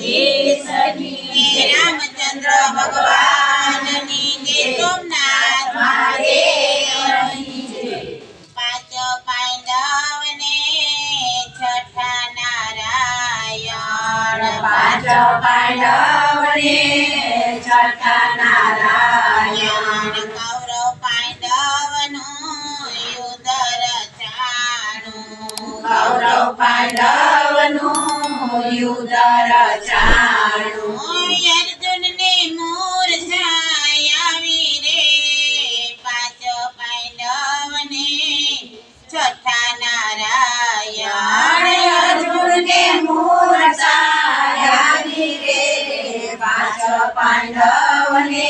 દ્વારકાધીશની રામચંદ્ર ભગવાનની જય સોમનાથ મહાદેવની જય પાંચ પાંડવને છઠ્ઠા નારાયણ પાંચ પાંડવને છઠ્ઠા નારાયણ કૌરવ પાંડવનું યુદ્ધ રચાણું કૌરવ પાંડવનું યુદ્ધ રચાણું અર્જુનને મૂર્છા આવી રે પાંચ પાંડવને છઠ્ઠા નારાયણ અર્જુનને મૂર્છા આવી રે પાંચ પાંડવને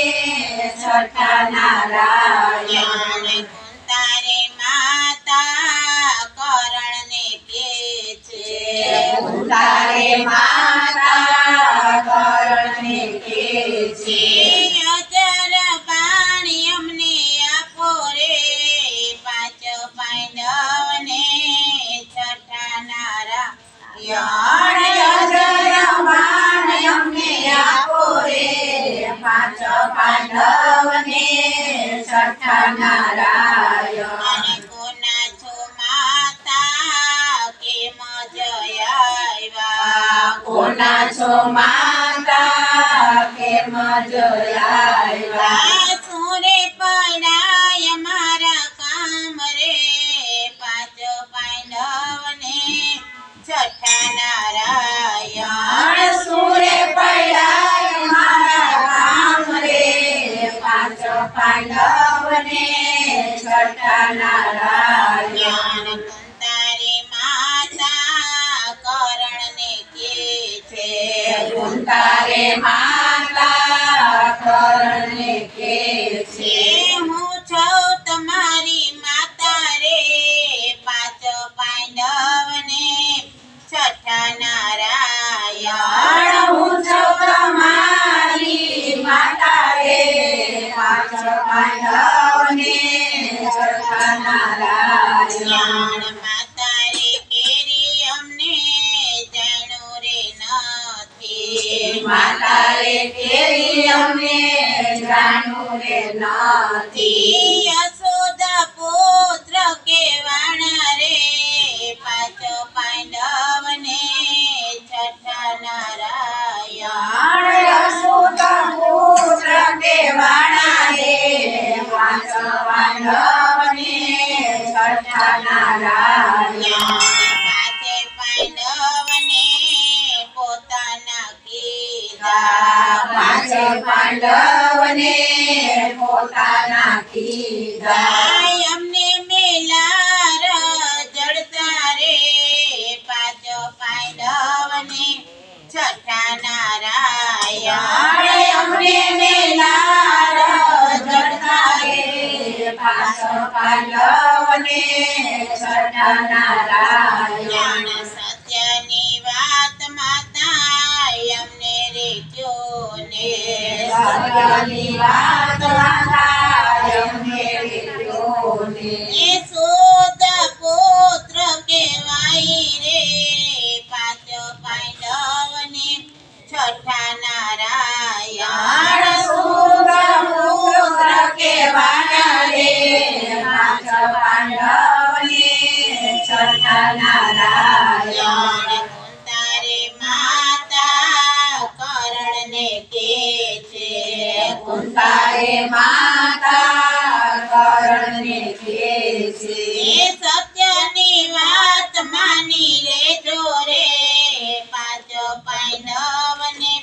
છઠ્ઠા નારાયણ કુંતારે માતા કરણને કે છે કુંતારે માતા કરણને કે છે અચર પાણી અમને આપો રે પાંચ પાંડવને છઠ્ઠા નારાયણ અચર પાણી અમને આપો રે પાંચ પાંડવને છઠ્ઠા નારાયણ કોના છો માતા કેમ જય આવ્યા કોના છો માતા કેમ જય આવ્યા સુરે પડાય મારા કામ રે પાંચ પાંડવને છઠ્ઠા નારાયણ સુરે પડાય મારા કામ રે પાંચ પાંડવને છઠ્ઠા નારાયણ કુંતારે માતા કરણને કે છે કુંતારે માતા કરણને કે છે હું છું તમારી માતા રે પાંચ પાંડવને છઠ્ઠા નારાયણ હું છું તમારી માતા રે પાંચ પાંડવને છઠ્ઠા નારાયણ માતા રે કેરી અમને જાણો રે નથી માતા રે કેરી અમને જાણો રે નથી યશોદા પુત્ર કેવાણા રે પાંચ પાંડવને છઠ્ઠા નારાયણ યશોદા પુત્ર કેવાણા રે પાંચ પાંડવને છઠ્ઠા નારાયણ પાંચે પાંડવને પોતાના કીધા પાંચે પાંડવને પોતાના કીધા અમને મેલાર જડતા રે પાંચ પાંડવને છઠ્ઠા નારાયણ અમને મેલાર જડતા રે પાંચ પાંડવને છઠ્ઠા નારાયણ સત્યની વાત માતા અમને રે જોને સત્યની વાત માતા અમને રે જોને યશોદ પુત્ર કેવાય રે પાંચ પાંડવને છઠ્ઠા નારાયણ યશોદ પુત્ર કેવાય રે પાંચ પાંડવને છઠ્ઠા નારાયણ કુંતારે માતા કરણને કે છે કુંતારે માતા કરણને કે છે સત્યની વાત માની લેજો રે પાંચ પાંડવને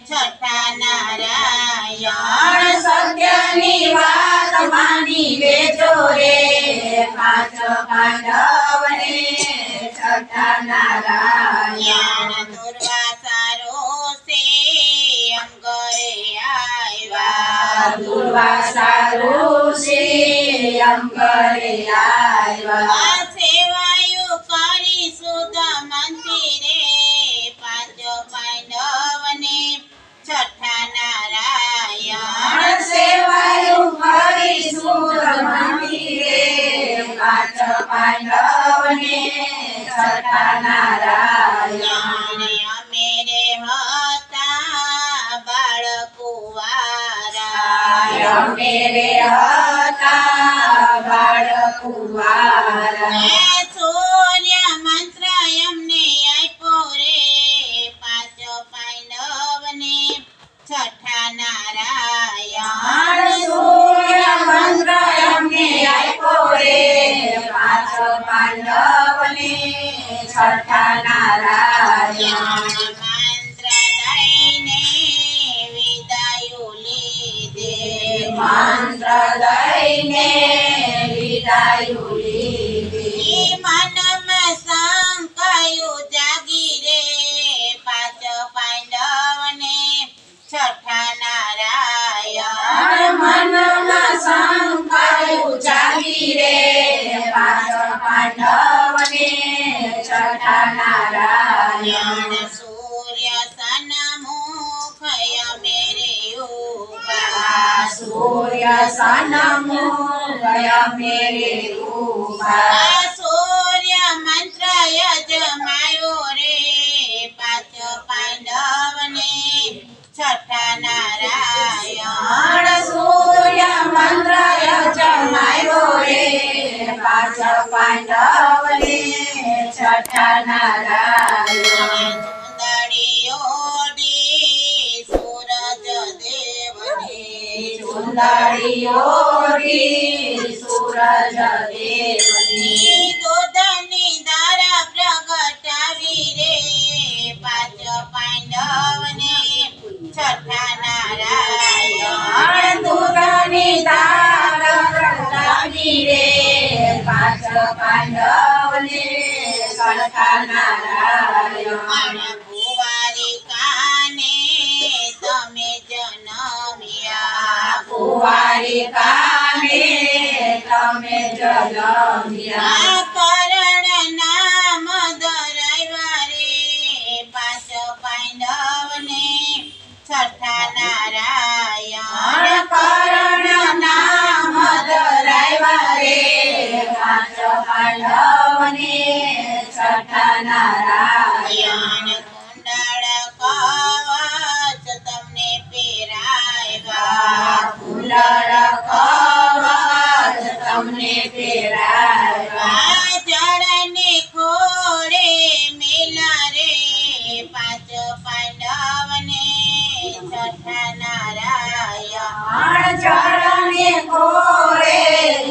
છઠ્ઠા નારાયણ સત્યની વાત માની લેજો રે પાંચ પાંડવને છઠ્ઠા નારાયણ દુર્વાસા રોષે એમ ઘરે આવ્યા દુર્વાસા રોષે એમ ઘરે આવ્યા સેવાયું કરી સુધ મંદિરે પાંચ પાંડવને છઠ્ઠા નારાયણ સેવાયું કરી સુધ મંદિરે પાંચ પાંડવને છઠ્ઠા નારાયણ અમે રે અમે રે હતા બાળકુંવાર સૂર્ય મંત્ર એમને આપ્યો રે પાંચ પાંડવને છઠ્ઠા નારાયણ સૂર્ય મંત્ર અમને આપ્યો રે પાંચ પાંડવને છઠ્ઠા નારાયણ મંત્ર દઈને વિદાયો લીધે મંત્ર દઈને વિદાયો લીધી મનમાં શંકાયું જાગી રે પાંચ પાંડવને છઠ્ઠા નારાયણ મનમાં શંકાયું જાગી રે પાંચ પાંડવને છઠ્ઠા નારાયણ સૂર્ય સન્મુખ અમે રે ઉભા સૂર્ય સન્મુખ અમે રે ઉભા સૂર્ય મંત્ર યજમાયો રે પાંચ પાંડવને છઠ્ઠા નારાયણ સૂર્ય મંત્ર યજમાયો રે પાંચ પાંડવને છઠ્ઠા નારાયણ ચુંદડીઓડી સૂરજ દેવને ચુંદડીઓડી સૂરજ દેવની દૂધની ધારા પ્રગટાવી રે પાંચ પાંડવને છઠ્ઠા નારાયણ દૂધની ધાર પ્રગટાવી રે પાંચ પાંડવને છઠ્ઠા નારાયણ કુંવારી કાને તમે જન્મ્યા કુંવારી કાને તમે જન્મ્યા કરણ નામ ધરાવ્યા રે પાંચ પાંડવને છઠ્ઠા નારાયણ કરણ નામ ધરાવ્યા રે પાંચ પાંડવને છઠ્ઠા નારાયણ કુંડળ કવચ તમને પહેરાવ્યા કુંડળ કવચ તમને પહેરાવ્યા જળને ખોળે મેલા રે પાંચ પાંડવને છઠ્ઠા નારાયણ ચરણે ખોળે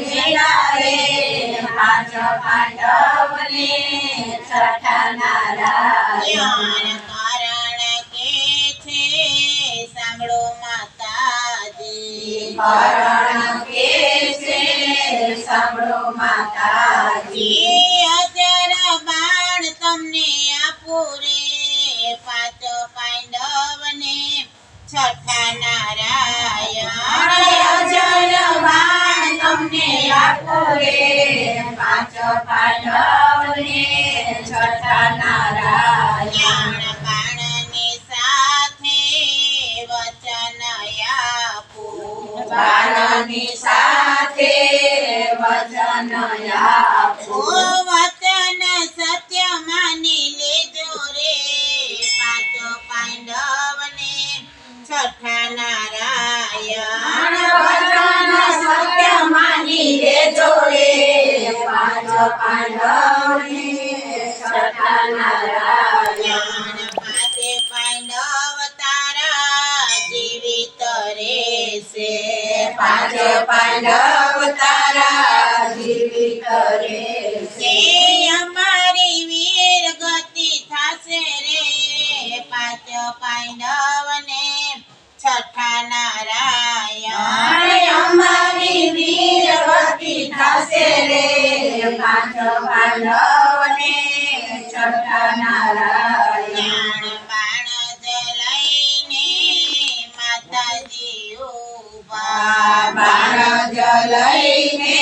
મેલા રે પાંચ પાંડવને છઠ્ઠા નારાયણ કારણ કે છે સાંભળો માતાજી કરણ કે છે સાંભળો માતાજી હજાર બાણ તમને આપું રે પાંચ પાંડવને છઠ્ઠા નારાયણ અજય બાણ તમને આપો રે પાંચ પાંડવને છઠ્ઠા નારાયણ બાણની સાથે વચન આપું બાણની સાથે વચન આપો વચન સત્ય માની લેજો રે પાંચ પાંડવને છઠ્ઠા નારાયણ વચન સત્ય માની લેજો રે પાંચ પાંડવને છઠ્ઠા નારાયણ પાંચે પાંડવ તારા જીવિત રહેશે પાંચ પાંડવ તારા જીવિત રહેશે અમારી વીર ગતિ થશે રે પાંચ પાંડવને છઠ્ઠા નારાયણ અમારી વીર ગતિ થશે રે પાંચ પાંડવને છઠ્ઠા નારાયણ બાણ જલાઈને માતાજી ઉભા બાણ જલાઈને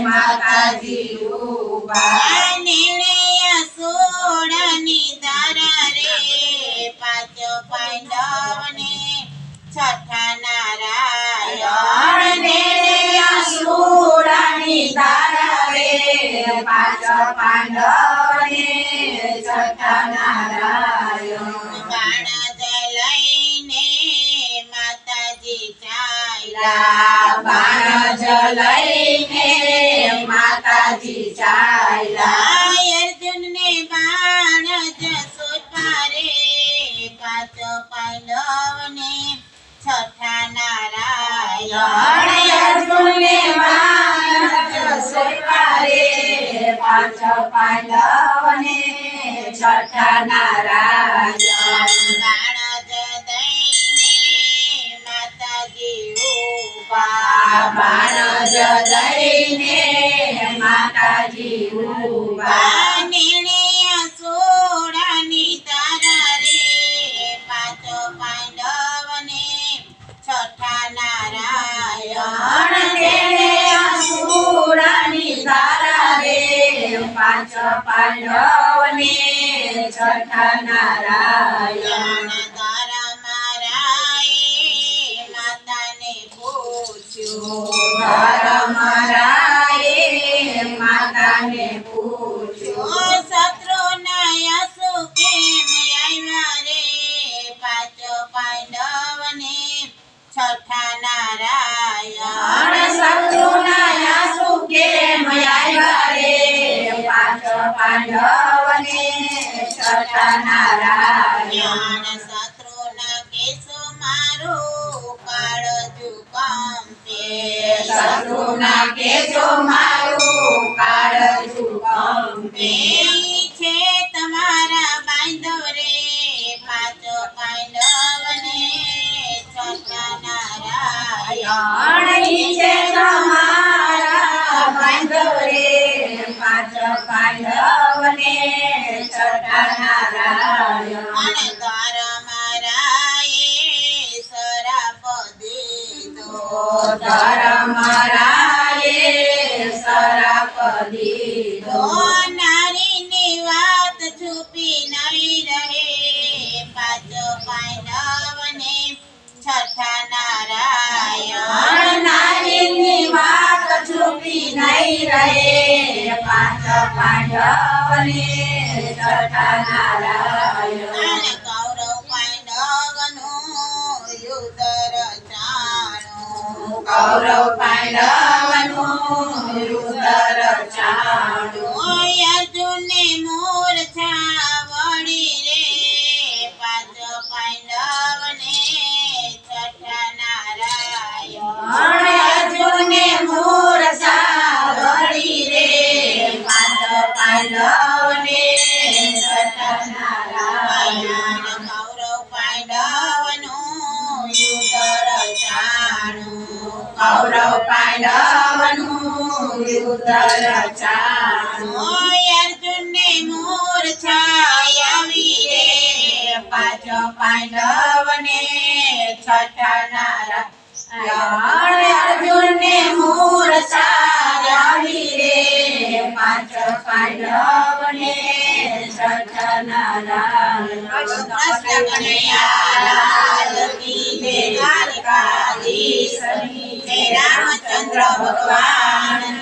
માતાજી ઉભા નિર્ણય સોળની ધારા રે પાંચ પાંડવને છઠ્ઠા નારાયણ સુરાની ધારા રે પાંચ પાંડવને છઠ્ઠા નારાયણ બાણ જલાઈને માતાજી ચાલ્યા બાણ જ લઈને માતાજી ચાલ્યા અર્જુનને બાણ જ સોંપ્યા રે પાંચ પાંડવને છઠ્ઠા નારાયણ અર્જુનને બાણ જ સોંપ્યા રે પાંચ પાંડવને છઠ્ઠા નારાયણ બાણ જ દઈને માતાજી ઊભા બાણ જ દઈને માતાજી ઊભા નિર્ણય સોડાની તારા રે પાંચ પાંડવને છઠ્ઠા નારાયણ તેને અસુરાની તારા રે પાંચ પાંડવને છઠ્ઠા નારાયણ તારા મારાએ માતાને પૂછ્યું ધર્મરાયે માતાને પૂછ્યું શત્રુના યસુ કેમ આવ્યા રે પાંચ પાંડવને છઠ્ઠા નારાયણ શત્રુના યાસુ કેમ આવ્યા રે પાંચ પાંડવને છઠ્ઠા નારાયણ શત્રુના કેસો મારું કાળજું કંપે શત્રુના કેસો મારું કાળજું કંપે છે તમારા બાંધવ રે પાંચ પાંડવને છઠ્ઠા નારાયણ છે તમારા બાંધવ રે પાંચ પાંડવને છઠ્ઠા નારાયણ અને તારા મારાએ સરાપ દીધો ધર્મરાયે સરાપ દીધો નારીની વાત છુપી નહીં રહે પાંચ પાંડવને છઠ્ઠા નારાયણ નારીની વાત છુપી નહીં રહે પાંચ પાંડવને છઠ્ઠા નારાયણ અને કૌરવ પાંડવનું યુદ્ધ રચાણું કૌરવ પાંડવનું યુદ્ધ રચાણું અર્જુનને મૂર્છા વળી રે પાંચ પાંડવને છઠ્ઠા નારાયણ અર્જુને મૂર્છા વળી રે પાંચ પાંડવને છઠ્ઠા નારાયણ કૌરવ પાંડવનું યુદ્ધ રચાણું કૌરવ પાંડવનું યુદ્ધ રચાણું અર્જુનને મૂર્છા આવી રે પાંચ પાંડવને છઠ્ઠા નારાયણ અર્જુનને મૂર્છા આવી રે પાંચ પાંડવને છઠ્ઠા નારાયણ કૃષ્ણ કનૈયા લાલ કી જય દ્વારકાધીશ જય રામચંદ્ર ભગવાન